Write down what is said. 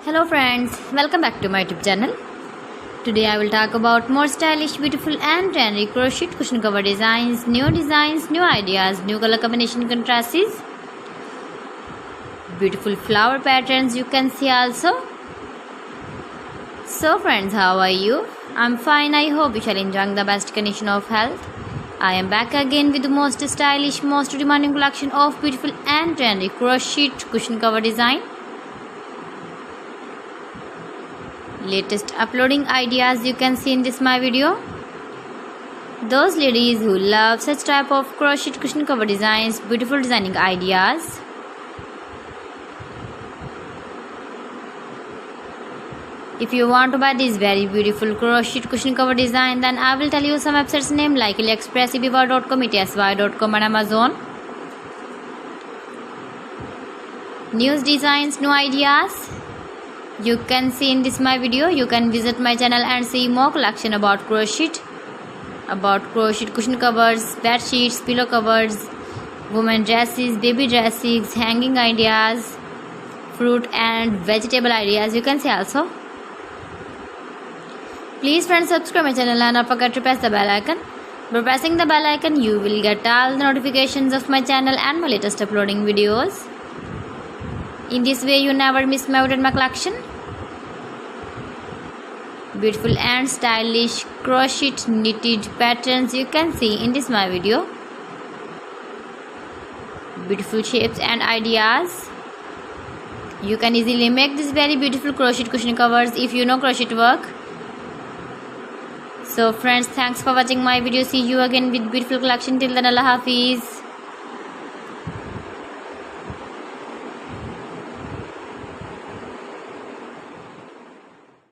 Hello friends, welcome back to my YouTube channel. Today I will talk about more stylish, beautiful and trendy crochet cushion cover designs, new ideas, new color combination contrasts, beautiful flower patterns you can see also. So friends, how are you? I'm fine. I hope you shall enjoy the best condition of health. I am back again with the most stylish, most demanding collection of beautiful and trendy crochet cushion cover design. Latest uploading ideas you can see in this my video. Those ladies who love such type of crochet cushion cover designs, beautiful designing ideas. If you want to buy this very beautiful crochet cushion cover design, then I will tell you some websites name like AliExpress, eBay.com, etsy.com and Amazon. New designs, new ideas you can see in this my video. You can visit my channel and see more collection about crochet cushion covers, bed sheets, pillow covers, women dresses, baby dresses, hanging ideas, fruit and vegetable ideas you can see also. Please friends, subscribe my channel and don't forget to press the bell icon. By pressing the bell icon you will get all the notifications of my channel and my latest uploading videos. In this way you never miss my collection. Beautiful and stylish crochet knitted patterns you can see in this my video. Beautiful shapes and ideas. You can easily make this very beautiful crochet cushion covers if you know crochet work. So friends, thanks for watching my video. See you again with beautiful collection. Till then, Allah Hafiz.